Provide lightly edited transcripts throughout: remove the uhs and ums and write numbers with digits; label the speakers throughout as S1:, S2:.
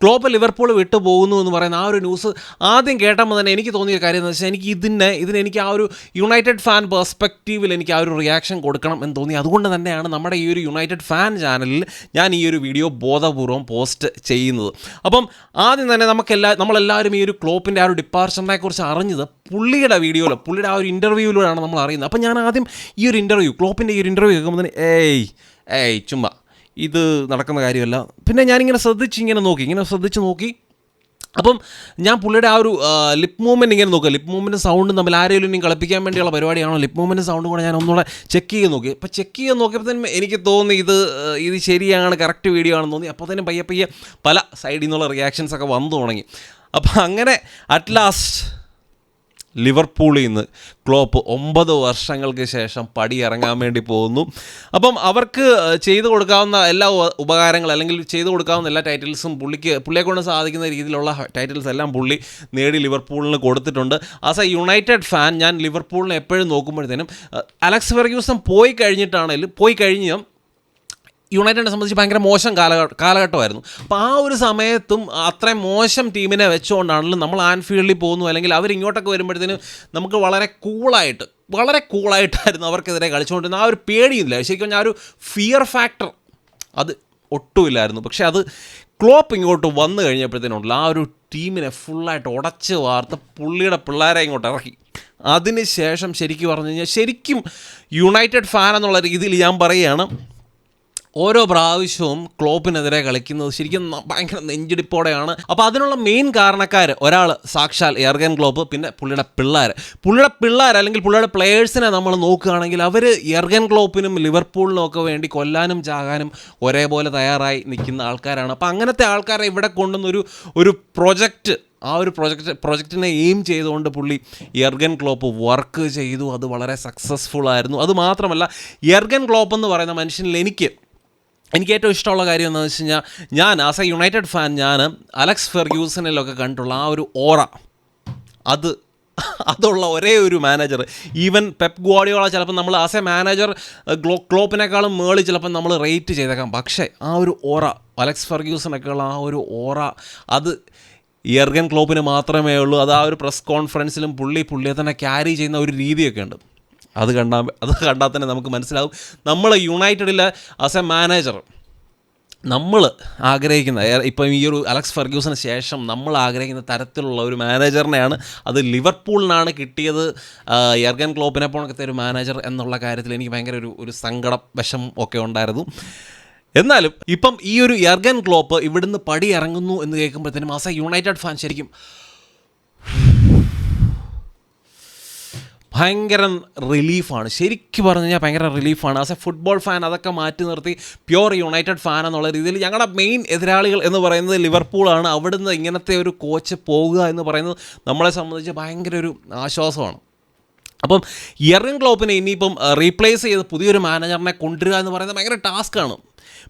S1: Klopp Liverpool വിട്ടു പോകുന്നു എന്ന് പറയുന്ന ആ ഒരു ന്യൂസ് ആദ്യം കേട്ടപ്പോൾ തന്നെ എനിക്ക് തോന്നിയ കാര്യം എന്ന് വെച്ചാൽ എനിക്ക് ഇതിനെനിക്ക് ആ ഒരു യുണൈറ്റഡ് ഫാൻ പെർസ്പെക്റ്റീവിൽ എനിക്ക് ആ ഒരു റിയാക്ഷൻ കൊടുക്കണം എന്ന് തോന്നി. അതുകൊണ്ട് തന്നെയാണ് നമ്മുടെ ഈ ഒരു യുണൈറ്റഡ് ഫാൻ ചാനലിൽ ഞാൻ ഈ ഒരു വീഡിയോ ബോധപൂർവ്വം പോസ്റ്റ് ചെയ്യുന്നത്. അപ്പം ആദ്യം തന്നെ നമ്മളെല്ലാവരും ഈ ഒരു ക്ലോപ്പിൻ്റെ ആ ഒരു ഡിപ്പാർച്ചറിനെ കുറിച്ച് അറിഞ്ഞത് പുള്ളിയുടെ ആ ഒരു ഇൻ്റർവ്യൂവിലൂടെയാണ് നമ്മൾ അറിയുന്നത്. അപ്പം ഞാൻ ആദ്യം ഈ ഒരു ക്ലോപ്പിൻ്റെ ഈ ഒരു ഇൻ്റർവ്യൂ കേൾക്കുമ്പോൾ തന്നെ ചുമ്മാ ഇത് നടക്കുന്ന കാര്യമല്ല. പിന്നെ ഞാനിങ്ങനെ ശ്രദ്ധിച്ച് നോക്കി. അപ്പം ഞാൻ പുള്ളിയുടെ ആ ഒരു ലിപ്പ് മൂവ്മെൻറ്റ് ഇങ്ങനെ നോക്കുക. ലിപ്പ് മൂവ്മെൻറ്റ് സൗണ്ടും തമ്മിൽ ആരെങ്കിലും ഇനി കളിപ്പിക്കാൻ വേണ്ടിയുള്ള പരിപാടിയാണോ, ലിപ്പ് മൂവ്മെൻറ്റ് സൗണ്ടും കൂടെ ഞാൻ ഒന്നുകൂടെ ചെക്ക് ചെയ്ത് നോക്കി. അപ്പോൾ ചെക്ക് ചെയ്ത് നോക്കിയപ്പോൾ തന്നെ എനിക്ക് തോന്നി ഇത് ശരിയാണ്, കറക്റ്റ് വീഡിയോ ആണെന്ന് തോന്നി. അപ്പോൾ തന്നെ പയ്യെ പല സൈഡിൽ നിന്നുള്ള റിയാക്ഷൻസൊക്കെ വന്നു തുടങ്ങി. അപ്പോൾ അങ്ങനെ അറ്റ് ലാസ്റ്റ് ലിവർപൂളിൽ നിന്ന് ക്ലോപ്പ് 9 വർഷങ്ങൾക്ക് ശേഷം പടിയിറങ്ങാൻ വേണ്ടി പോകുന്നു. അപ്പം അവർക്ക് ചെയ്തു കൊടുക്കാവുന്ന എല്ലാ ഉപകാരങ്ങൾ അല്ലെങ്കിൽ ചെയ്തു കൊടുക്കാവുന്ന എല്ലാ ടൈറ്റിൽസും പുള്ളിയെ കൊണ്ട് സാധിക്കുന്ന രീതിയിലുള്ള ടൈറ്റിൽസ് എല്ലാം പുള്ളി നേടി ലിവർപൂളിന് കൊടുത്തിട്ടുണ്ട്. ആസ് എ യുണൈറ്റഡ് ഫാൻ ഞാൻ ലിവർപൂളിനെ എപ്പോഴും നോക്കുമ്പോഴത്തേനും അലക്സ് ഫെർഗ്യൂസൺ പോയി കഴിഞ്ഞ് യുണൈറ്റഡിനെ സംബന്ധിച്ച് ഭയങ്കര മോശം കാലഘട്ടമായിരുന്നു. അപ്പോൾ ആ ഒരു സമയത്തും അത്രയും മോശം ടീമിനെ വെച്ചുകൊണ്ടാണെങ്കിലും നമ്മൾ ആൻഫീൽഡിൽ പോകുന്നു, അല്ലെങ്കിൽ അവരിങ്ങോട്ടൊക്കെ വരുമ്പോഴത്തേനും നമുക്ക് വളരെ കൂളായിട്ടായിരുന്നു അവർക്കെതിരെ കളിച്ചുകൊണ്ടിരുന്ന. ആ ഒരു പേടിയില്ല, ശരിക്കും ആ ഒരു ഫിയർ ഫാക്ടർ അത് ഒട്ടുമില്ലായിരുന്നു. പക്ഷേ അത് ക്ലോപ്പ് ഇങ്ങോട്ട് വന്നു കഴിഞ്ഞപ്പോഴത്തേനുണ്ടല്ലോ ആ ഒരു ടീമിനെ ഫുള്ളായിട്ട് ഉടച്ച് വാർത്ത് പുള്ളിയുടെ പിള്ളേരെ ഇങ്ങോട്ട് ഇറക്കി. അതിന് ശേഷം ശരിക്കും യുണൈറ്റഡ് ഫാൻ എന്നുള്ള രീതിയിൽ ഞാൻ പറയുകയാണ്, ഓരോ പ്രാവശ്യവും ക്ലോപ്പിനെതിരെ കളിക്കുന്നത് ശരിക്കും ഭയങ്കര നെഞ്ചിടിപ്പോടെയാണ്. അപ്പോൾ അതിനുള്ള മെയിൻ കാരണക്കാർ ഒരാൾ സാക്ഷാൽ യർഗൻ ക്ലോപ്പ്, പിന്നെ പുള്ളിയുടെ പിള്ളേർ അല്ലെങ്കിൽ പുള്ളിയുടെ പ്ലെയേഴ്സിനെ നമ്മൾ നോക്കുകയാണെങ്കിൽ അവർ യർഗൻ ക്ലോപ്പിനും ലിവർപൂളിനും ഒക്കെ വേണ്ടി കൊല്ലാനും ചാകാനും ഒരേപോലെ തയ്യാറായി നിൽക്കുന്ന ആൾക്കാരാണ്. അപ്പോൾ അങ്ങനത്തെ ആൾക്കാരെ ഇവിടെ കൊണ്ടുവന്നൊരു ആ ഒരു പ്രൊജക്റ്റിനെ എയിം ചെയ്തുകൊണ്ട് പുള്ളി യർഗൻ ക്ലോപ്പ് വർക്ക് ചെയ്തു. അത് വളരെ സക്സസ്ഫുൾ ആയിരുന്നു. അതുമാത്രമല്ല, യർഗൻ ക്ലോപ്പ് എന്ന് പറയുന്ന മനുഷ്യനിൽ എനിക്ക് ഏറ്റവും ഇഷ്ടമുള്ള കാര്യം എന്താണെന്ന് വെച്ച് കഴിഞ്ഞാൽ, ഞാൻ ആസ് എ യുണൈറ്റഡ് ഫാൻ ഞാൻ അലക്സ് ഫെർഗ്യൂസണിലൊക്കെ കണ്ടിട്ടുള്ള ആ ഒരു ഓറ, അതുള്ള ഒരേ ഒരു മാനേജർ, ഈവൻ പെപ്പ് ഗ്വാർഡിയോള ചിലപ്പോൾ നമ്മൾ ആസ് എ മാനേജർ ക്ലോപ്പിനേക്കാളും മേളിൽ ചിലപ്പോൾ നമ്മൾ റേറ്റ് ചെയ്തേക്കാം. പക്ഷേ ആ ഒരു ഓറ, അലക്സ് ഫെർഗ്യൂസണൊക്കെയുള്ള ആ ഒരു ഓറ, അത് യർഗൻ ക്ലോപ്പിന് മാത്രമേ ഉള്ളൂ. അത് ആ ഒരു പ്രസ് കോൺഫറൻസിലും പുള്ളിയെ തന്നെ ക്യാരി ചെയ്യുന്ന ഒരു രീതിയൊക്കെ ഉണ്ട്. അത് കണ്ടാൽ തന്നെ നമുക്ക് മനസ്സിലാവും നമ്മൾ യുണൈറ്റഡിൽ ആസ് എ മാനേജർ നമ്മൾ ആഗ്രഹിക്കുന്ന, ഇപ്പം ഈ ഒരു അലക്സ് ഫെർഗ്യൂസിന് ശേഷം നമ്മൾ ആഗ്രഹിക്കുന്ന തരത്തിലുള്ള ഒരു മാനേജറിനെയാണ് അത് ലിവർപൂളിനാണ് കിട്ടിയത്. യർഗൻ ക്ലോപ്പിനെ പോലത്തെ ഒരു മാനേജർ എന്നുള്ള കാര്യത്തിൽ എനിക്ക് ഭയങ്കര ഒരു സങ്കടം, വിഷമം ഒക്കെ ഉണ്ടായിരുന്നു. എന്നാലും ഇപ്പം ഈ ഒരു യർഗൻ ക്ലോപ്പ് ഇവിടുന്ന് പടി ഇറങ്ങുന്നു എന്ന് കേൾക്കുമ്പോഴത്തേനും ആസ് എ യുണൈറ്റഡ് ഫാൻ ശരിക്കും ഭയങ്കര റിലീഫാണ്. ശരിക്കും പറഞ്ഞു കഴിഞ്ഞാൽ ഭയങ്കര റിലീഫാണ്. ആസ് എ ഫുട്ബോൾ ഫാൻ അതൊക്കെ മാറ്റി നിർത്തി പ്യുവർ യുണൈറ്റഡ് ഫാൻ എന്നുള്ള രീതിയിൽ ഞങ്ങളുടെ മെയിൻ എതിരാളികൾ എന്ന് പറയുന്നത് ലിവർപൂളാണ്. അവിടുന്ന് ഇങ്ങനത്തെ ഒരു കോച്ച് പോകുക എന്ന് പറയുന്നത് നമ്മളെ സംബന്ധിച്ച് ഭയങ്കര ഒരു ആശ്വാസമാണ്. അപ്പം യർഗൻ ക്ലോപ്പിനെ ഇനിയിപ്പം റീപ്ലേസ് ചെയ്ത് പുതിയൊരു മാനേജറിനെ കൊണ്ടുവരിക എന്ന് പറയുന്നത് ഭയങ്കര ടാസ്ക്കാണ്.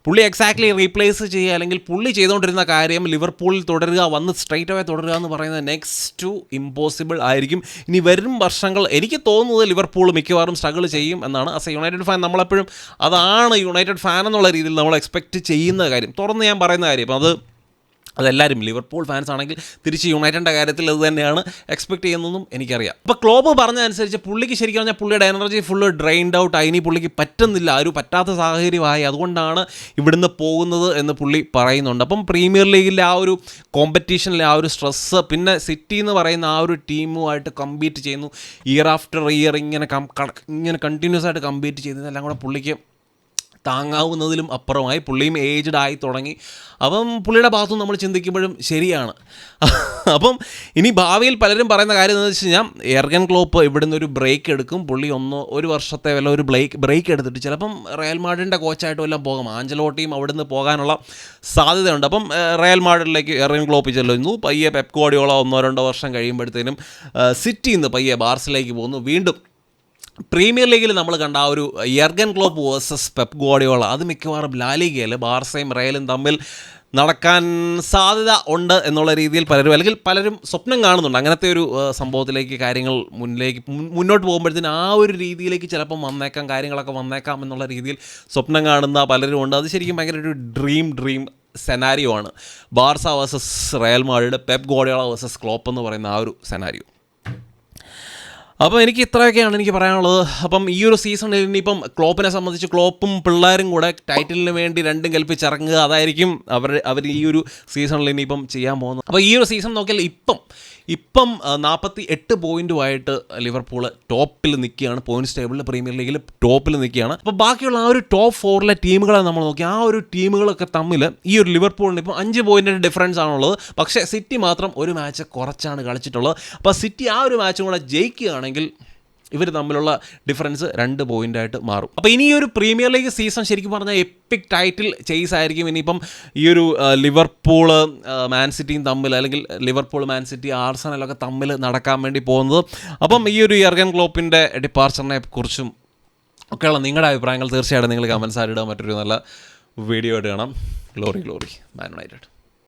S1: പുള്ളി എക്സാക്ട്ലി റീപ്ലേസ് ചെയ്യുക, അല്ലെങ്കിൽ പുള്ളി ചെയ്തുകൊണ്ടിരുന്ന കാര്യം ലിവർപൂളിൽ തുടരുക, വന്ന് സ്ട്രൈറ്റ് അവേ തുടരുക എന്ന് പറയുന്നത് നെക്സ്റ്റ് ടു ഇമ്പോസിബിൾ ആയിരിക്കും. ഇനി വരും വർഷങ്ങൾ എനിക്ക് തോന്നുന്നത് ലിവർപൂൾ മിക്കവാറും സ്ട്രഗിൾ ചെയ്യും എന്നാണ്. ആസ് എ യുണൈറ്റഡ് ഫാൻ നമ്മളെപ്പോഴും അതാണ് യുണൈറ്റഡ് ഫാൻ എന്നുള്ള രീതിയിൽ നമ്മൾ എക്സ്പെക്റ്റ് ചെയ്യുന്ന കാര്യം, തുറന്ന് ഞാൻ പറയുന്ന കാര്യം. അപ്പം അതെല്ലാവരും ലിവർപൂൾ ഫാൻസ് ആണെങ്കിൽ തിരിച്ച് യുണൈറ്റഡിൻ്റെ കാര്യത്തിൽ അത് തന്നെയാണ് എക്സ്പെക്ട് ചെയ്യുന്നതെന്നും എനിക്കറിയാം. അപ്പോൾ ക്ലോപ്പ് പറഞ്ഞതനുസരിച്ച് പുള്ളിക്ക് ശരിക്കും പറഞ്ഞാൽ പുള്ളിയുടെ എനർജി ഫുള്ള് ഡ്രെയിൻഡ് ഔട്ട് ആയി, ഇനി പുള്ളിക്ക് പറ്റുന്നില്ല, ഒരു പറ്റാത്ത സാഹചര്യമായി, അതുകൊണ്ടാണ് ഇവിടുന്ന് പോകുന്നത് എന്ന് പുള്ളി പറയുന്നുണ്ട്. അപ്പം പ്രീമിയർ ലീഗിലെ ആ ഒരു കോമ്പറ്റീഷനിലെ ആ ഒരു സ്ട്രെസ്സ്, പിന്നെ സിറ്റി എന്ന് പറയുന്ന ആ ഒരു ടീമുമായിട്ട് കമ്പീറ്റ് ചെയ്യുന്നു, ഇയർ ആഫ്റ്റർ ഇയർ ഇങ്ങനെ കണ്ടിന്യൂസ് ആയിട്ട് കമ്പീറ്റ് ചെയ്യുന്നതെല്ലാം കൂടെ പുള്ളിക്ക് താങ്ങാവുന്നതിലും അപ്പുറമായി. പുള്ളിയും ഏജ്ഡ് ആയി തുടങ്ങി. അപ്പം പുള്ളിയുടെ ഭാഗത്തും നമ്മൾ ചിന്തിക്കുമ്പോഴും ശരിയാണ്. അപ്പം ഇനി ഭാവിയിൽ പലരും പറയുന്ന കാര്യം എന്താണെന്ന് വെച്ച് കഴിഞ്ഞാൽ, യർഗൻ ക്ലോപ്പ് ഇവിടുന്ന് ഒരു ബ്രേക്ക് എടുക്കും. പുള്ളി ഒരു വർഷത്തെ വല്ല ഒരു ബ്രേക്ക് എടുത്തിട്ട് ചിലപ്പം റയൽ മാഡ്രിഡിൻ്റെ കോച്ചായിട്ടും എല്ലാം പോകാം. ആഞ്ചലോട്ടിയും അവിടുന്ന് പോകാനുള്ള സാധ്യതയുണ്ട്. അപ്പം റയൽ മാഡ്രിഡിലേക്ക് യർഗൻ ക്ലോപ്പ് ചെല്ലുന്നു. പയ്യെ പെപ്പ് ഗ്വാർഡിയോള 1-2 വർഷം കഴിയുമ്പോഴത്തേനും സിറ്റിയിൽ നിന്ന് പയ്യെ ബാർസയിലേക്ക് പോകുന്നു. വീണ്ടും പ്രീമിയർ ലീഗിൽ നമ്മൾ കണ്ട ആ ഒരു Jurgen Klopp versus Pep Guardiola, അത് മിക്കവാറും ലാലിഗയിൽ ബാർസയും റയലും തമ്മിൽ നടക്കാൻ സാധ്യത ഉണ്ട് എന്നുള്ള രീതിയിൽ പലരും സ്വപ്നം കാണുന്നുണ്ട്. അങ്ങനത്തെ ഒരു സംഭവത്തിലേക്ക് കാര്യങ്ങൾ മുന്നോട്ട് പോകുമ്പോഴത്തേന് ആ ഒരു രീതിയിലേക്ക് ചിലപ്പം കാര്യങ്ങളൊക്കെ വന്നേക്കാം എന്നുള്ള രീതിയിൽ സ്വപ്നം കാണുന്ന പലരും ഉണ്ട്. അത് ശരിക്കും ഭയങ്കര ഒരു ഡ്രീം സെനാരിയോ ആണ് Barca versus Real Madrid, Pep Guardiola versus Klopp എന്ന് പറയുന്ന ആ ഒരു സെനാരിയോ. അപ്പോൾ എനിക്ക് ഇത്രയൊക്കെയാണ് എനിക്ക് പറയാനുള്ളത്. അപ്പം ഈ ഒരു സീസണിൽ ഇനിയിപ്പം ക്ലോപ്പിനെ സംബന്ധിച്ച് ക്ലോപ്പും പിള്ളേരും കൂടെ ടൈറ്റിലിന് വേണ്ടി രണ്ടും കൽപ്പിച്ചിറങ്ങുക, അതായിരിക്കും അവർ ഈ ഒരു സീസണിൽ ഇനിയിപ്പം ചെയ്യാൻ പോകുന്നത്. അപ്പോൾ ഈ ഒരു സീസൺ നോക്കിയാൽ ഇപ്പം 48 പോയിൻറ്റുമായിട്ട് ലിവർപൂൾ ടോപ്പിൽ നിൽക്കുകയാണ്. പോയിൻറ്റ്സ് ടേബിളിൽ പ്രീമിയർ ലീഗിൽ ടോപ്പിൽ നിൽക്കുകയാണ്. അപ്പോൾ ബാക്കിയുള്ള ആ ഒരു ടോപ്പ് 4 ടീമുകളെ നമ്മൾ നോക്കി, ആ ഒരു ടീമുകളൊക്കെ തമ്മിൽ ഈ ഒരു ലിവർപൂളിന് ഇപ്പം 5 പോയിൻറ്റിൻ്റെ ഡിഫറൻസ് ആണുള്ളത്. പക്ഷേ സിറ്റി മാത്രം ഒരു മാച്ച് കുറച്ചാണ് കളിച്ചിട്ടുള്ളത്. അപ്പോൾ സിറ്റി ആ ഒരു മാച്ചും കൂടെ ജയിക്കുകയാണെങ്കിൽ ഇവർ തമ്മിലുള്ള ഡിഫറൻസ് 2 പോയിൻ്റായിട്ട് മാറും. അപ്പോൾ ഇനി ഒരു പ്രീമിയർ ലീഗ് സീസൺ ശരിക്കും പറഞ്ഞാൽ എപ്പിക് ടൈറ്റിൽ ചേസ് ആയിരിക്കും. ഇനിയിപ്പം ഈ ഒരു ലിവർപൂൾ മാൻ സിറ്റിയും തമ്മിൽ, അല്ലെങ്കിൽ ലിവർപൂൾ മാൻ സിറ്റി ആർസണലൊക്കെ തമ്മിൽ നടക്കാൻ വേണ്ടി പോകുന്നത്. അപ്പം ഈ ഒരു യർഗൻ ക്ലോപ്പിൻ്റെ ഡിപ്പാർച്ചറിനെ കുറിച്ചും ഒക്കെയുള്ള നിങ്ങളുടെ അഭിപ്രായങ്ങൾ തീർച്ചയായിട്ടും നിങ്ങൾ കമൻസ് ആയിട്ട് ഇടാൻ. മറ്റൊരു നല്ല വീഡിയോ ആയിട്ട് കാണാം. Glory Man United.